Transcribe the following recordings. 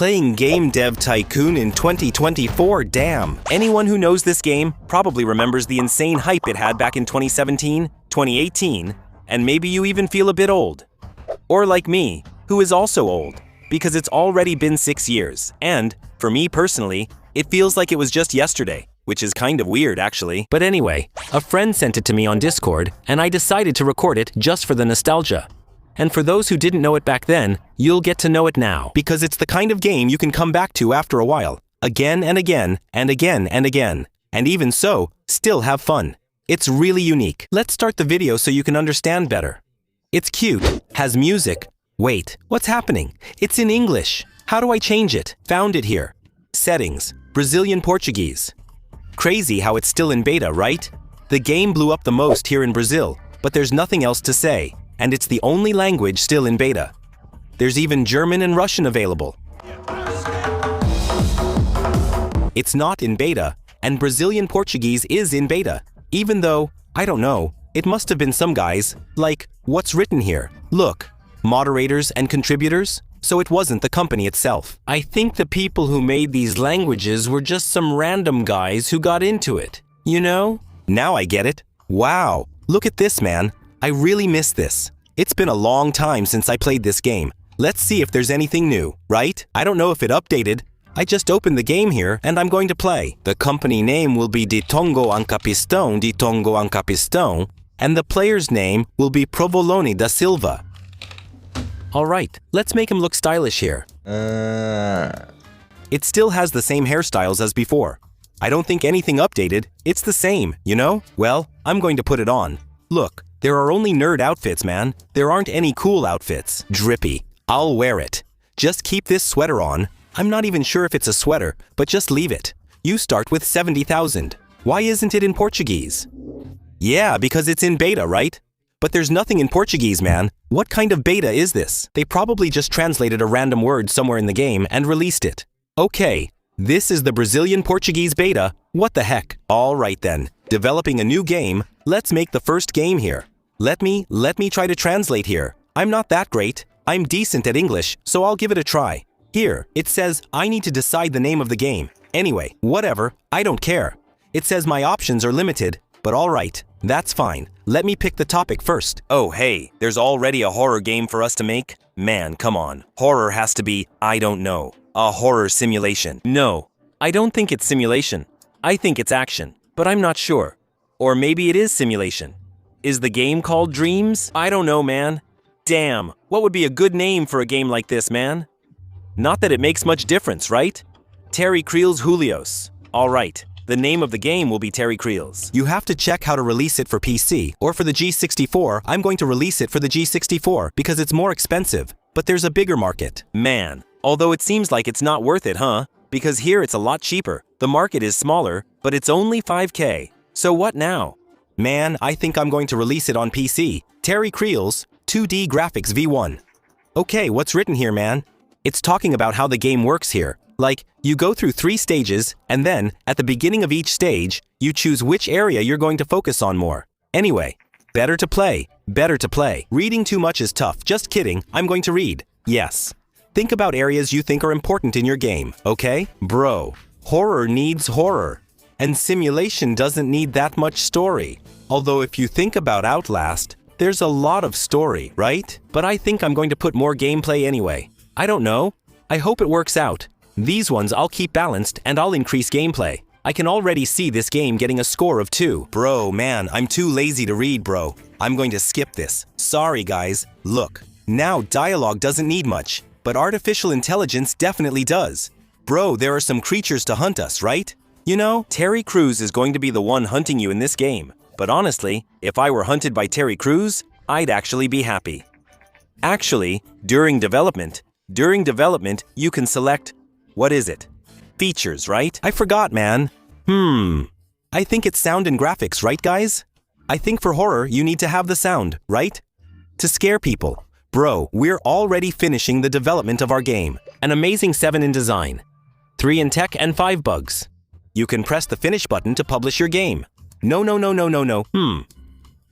Playing Game Dev Tycoon in 2024, damn. Anyone who knows this game probably remembers the insane hype it had back in 2017, 2018, and maybe you even feel a bit old. Or like me, who is also old, because it's already been 6 years, and, for me personally, it feels like it was just yesterday, which is kind of weird actually. But anyway, a friend sent it to me on Discord, and I decided to record it just for the nostalgia. And for those who didn't know it back then, you'll get to know it now, because it's the kind of game you can come back to after a while, again and again, and again and again, and even so, still have fun. It's really unique. Let's start the video so you can understand better. It's cute, has music. Wait, what's happening? It's in English. How do I change it? Found it here. Settings, Brazilian Portuguese. Crazy how it's still in beta, right? The game blew up the most here in Brazil, but there's nothing else to say, and it's the only language still in beta. There's even German and Russian available. It's not in beta, and Brazilian Portuguese is in beta, even though, I don't know, it must have been some guys, like, what's written here? Look, moderators and contributors? So it wasn't the company itself. I think the people who made these languages were just some random guys who got into it. You know? Now I get it. Wow, look at this, man. I really miss this. It's been a long time since I played this game. Let's see if there's anything new, right? I don't know if it updated. I just opened the game here and I'm going to play. The company name will be Ditongo Ancapistão, and the player's name will be Provolone da Silva. Alright, let's make him look stylish here. It still has the same hairstyles as before. I don't think anything updated. It's the same, you know? Well, I'm going to put it on. Look, there are only nerd outfits, man. There aren't any cool outfits. Drippy. I'll wear it. Just keep this sweater on. I'm not even sure if it's a sweater, but just leave it. You start with 70,000. Why isn't it in Portuguese? Yeah, because it's in beta, right? But there's nothing in Portuguese, man. What kind of beta is this? They probably just translated a random word somewhere in the game and released it. Okay, this is the Brazilian Portuguese beta. What the heck? All right then, developing a new game. Let's make the first game here. Let me try to translate here. I'm not that great. I'm decent at English, so I'll give it a try. Here, it says I need to decide the name of the game. Anyway, whatever, I don't care. It says my options are limited, but all right, that's fine. Let me pick the topic first. Oh hey, there's already a horror game for us to make? Man, come on. Horror has to be, I don't know, a horror simulation. No, I don't think it's simulation. I think it's action, but I'm not sure. Or maybe it is simulation. Is the game called Dreams? I don't know, man. Damn, what would be a good name for a game like this, man? Not that it makes much difference, right? Terry Creels Julios. Alright, the name of the game will be Terry Creels. You have to check how to release it for PC, or for the G64. I'm going to release it for the G64 because it's more expensive, but there's a bigger market. Man, although it seems like it's not worth it, huh? Because here it's a lot cheaper. The market is smaller, but it's only 5K. So what now? Man, I think I'm going to release it on PC. Terry Creels, 2D Graphics V1. Okay, what's written here, man? It's talking about how the game works here. Like, you go through 3 stages, and then, at the beginning of each stage, you choose which area you're going to focus on more. Anyway, better to play. Better to play. Reading too much is tough. Just kidding, I'm going to read. Yes. Think about areas you think are important in your game, okay? Bro, horror needs horror. And simulation doesn't need that much story. Although if you think about Outlast, there's a lot of story, right? But I think I'm going to put more gameplay anyway. I don't know. I hope it works out. These ones I'll keep balanced and I'll increase gameplay. I can already see this game getting a score of 2. Bro, man, I'm too lazy to read, bro. I'm going to skip this. Sorry, guys. Look, now dialogue doesn't need much, but artificial intelligence definitely does. Bro, there are some creatures to hunt us, right? You know, Terry Crews is going to be the one hunting you in this game. But honestly, if I were hunted by Terry Crews, I'd actually be happy. Actually, during development, you can select, what is it? Features, right? I forgot, man. I think it's sound and graphics, right, guys? I think for horror, you need to have the sound, right? To scare people. Bro, we're already finishing the development of our game. An amazing 7 in design, 3 in tech, and 5 bugs. You can press the finish button to publish your game. No.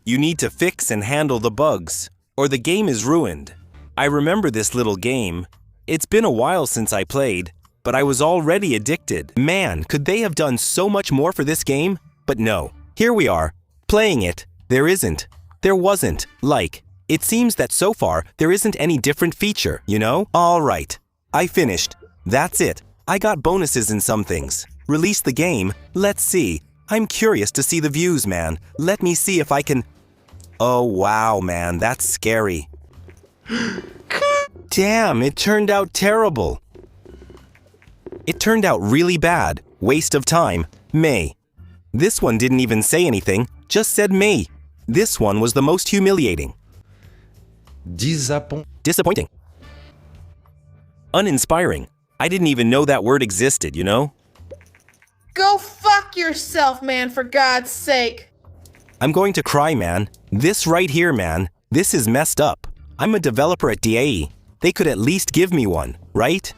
You need to fix and handle the bugs, or the game is ruined. I remember this little game. It's been a while since I played, but I was already addicted. Man, could they have done so much more for this game? But no, here we are, playing it. There wasn't, it seems that so far there isn't any different feature, you know? Alright, I finished. That's it. I got bonuses in some things. Release the game. Let's see. I'm curious to see the views, man. Let me see if I can... Oh wow, man, that's scary. Damn, it turned out terrible. It turned out really bad. Waste of time. May. This one didn't even say anything, just said May. This one was the most humiliating. Disappointing. Uninspiring. I didn't even know that word existed, you know? Go fuck yourself, man, for God's sake. I'm going to cry, man. This right here, man. This is messed up. I'm a developer at DAE. They could at least give me one, right?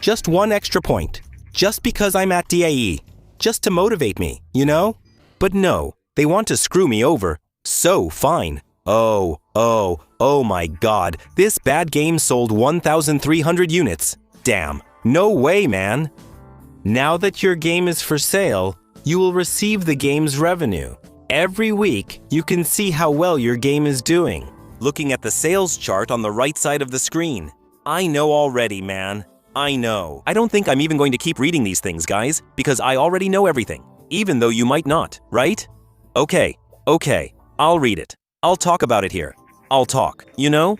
Just one extra point. Just because I'm at DAE. Just to motivate me, you know? But no, they want to screw me over. So fine. Oh my god. This bad game sold 1,300 units. Damn. No way, man. Now that your game is for sale, you will receive the game's revenue. Every week, you can see how well your game is doing. Looking at the sales chart on the right side of the screen. I know already, man. I know. I don't think I'm even going to keep reading these things, guys, because I already know everything, even though you might not, right? Okay, I'll read it. I'll talk about it here. I'll talk, you know?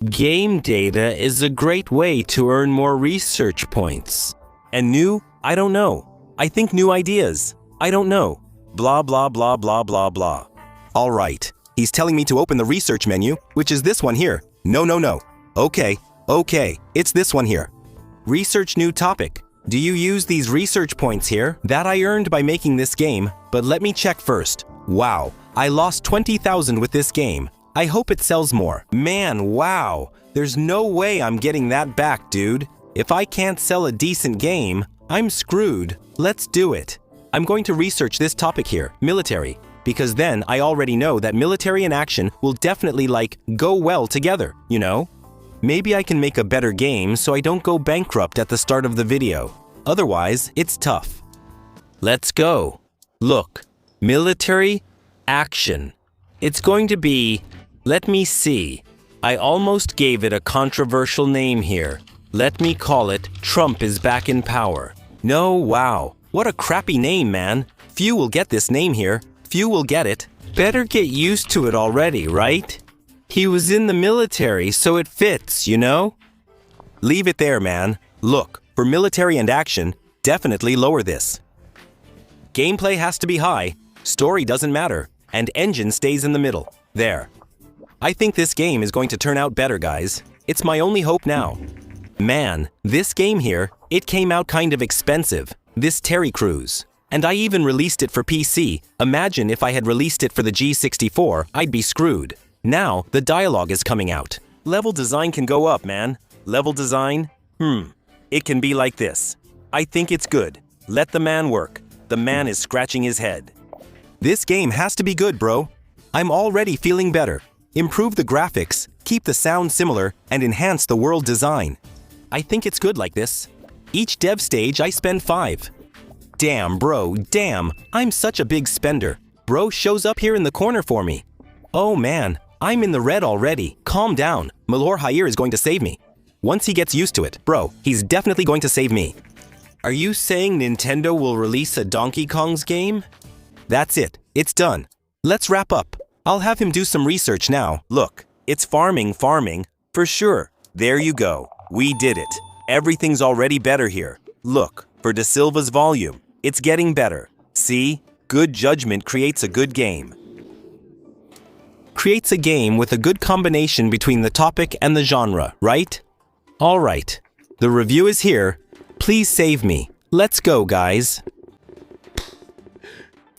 Game data is a great way to earn more research points. And new? I don't know. I think new ideas. I don't know. Blah, blah, blah, blah, blah, blah. All right. He's telling me to open the research menu, which is this one here. No. Okay, it's this one here. Research new topic. Do you use these research points here? That I earned by making this game, but let me check first. Wow, I lost 20,000 with this game. I hope it sells more. Man, wow. There's no way I'm getting that back, dude. If I can't sell a decent game, I'm screwed. Let's do it. I'm going to research this topic here, military, because then I already know that military and action will definitely go well together, you know? Maybe I can make a better game so I don't go bankrupt at the start of the video. Otherwise, it's tough. Let's go. Look, military, action. It's going to be, let me see. I almost gave it a controversial name here. Let me call it Trump is back in power. No, wow. What a crappy name, man. Few will get this name here. Few will get it. Better get used to it already, right? He was in the military, so it fits, you know? Leave it there, man. Look, for military and action, definitely lower this. Gameplay has to be high, story doesn't matter, and engine stays in the middle. There. I think this game is going to turn out better, guys. It's my only hope now. Man, this game here, it came out kind of expensive. This Terry Crews. And I even released it for PC. Imagine if I had released it for the G64, I'd be screwed. Now, the dialogue is coming out. Level design can go up, man. Level design? It can be like this. I think it's good. Let the man work. The man is scratching his head. This game has to be good, bro. I'm already feeling better. Improve the graphics, keep the sound similar, and enhance the world design. I think it's good like this. Each dev stage, I spend 5. Damn, bro, damn. I'm such a big spender. Bro shows up here in the corner for me. Oh man, I'm in the red already. Calm down. Malor Hair is going to save me. Once he gets used to it, bro, he's definitely going to save me. Are you saying Nintendo will release a Donkey Kong's game? That's it. It's done. Let's wrap up. I'll have him do some research now. Look, it's farming, for sure. There you go. We did it. Everything's already better here. Look, for De Silva's volume, it's getting better. See? Good judgment creates a good game. Creates a game with a good combination between the topic and the genre, right? All right. The review is here. Please save me. Let's go, guys.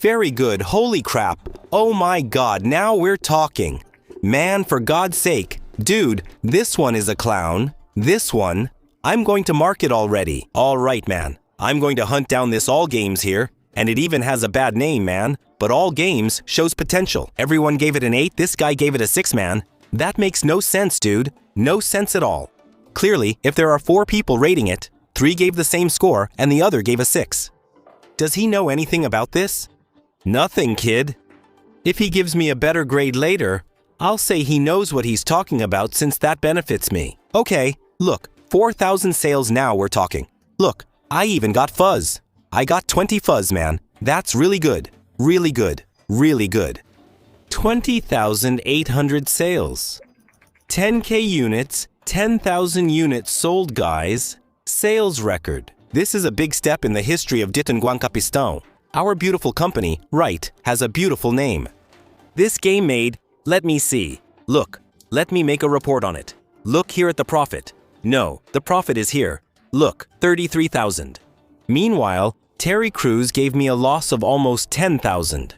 Very good. Holy crap. Oh my god, now we're talking. Man, for God's sake. Dude, this one is a clown. This one, I'm going to mark it already. All right, man. I'm going to hunt down this All Games here. And it even has a bad name, man. But All Games shows potential. Everyone gave it an 8. This guy gave it a 6, man. That makes no sense, dude. No sense at all. Clearly, if there are 4 people rating it, 3 gave the same score and the other gave a 6. Does he know anything about this? Nothing, kid. If he gives me a better grade later, I'll say he knows what he's talking about since that benefits me. Okay, look, 4,000 sales now we're talking. Look, I even got fuzz. I got 20 fuzz, man. That's really good. Really good. Really good. 20,800 sales. 10K units, 10,000 units sold, guys. Sales record. This is a big step in the history of Tycoon Capital. Our beautiful company, right, has a beautiful name. This game made, let me see. Look, let me make a report on it. Look here at the profit. No, the profit is here. Look, 33,000. Meanwhile, Terry Crews gave me a loss of almost 10,000.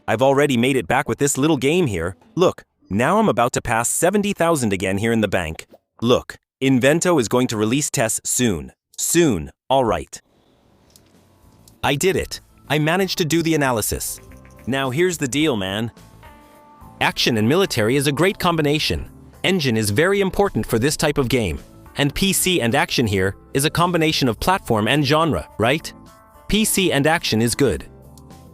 I've already made it back with this little game here. Look, now I'm about to pass 70,000 again here in the bank. Look, Invento is going to release tests soon. Soon, all right. I did it. I managed to do the analysis. Now here's the deal, man. Action and military is a great combination. Engine is very important for this type of game. And PC and action here is a combination of platform and genre, right? PC and action is good.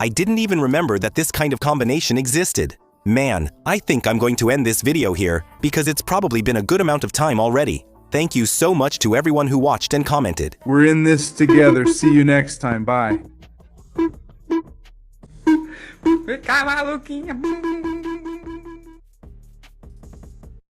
I didn't even remember that this kind of combination existed. Man, I think I'm going to end this video here because it's probably been a good amount of time already. Thank you so much to everyone who watched and commented. We're in this together. See you next time. Bye. Fica maluquinha.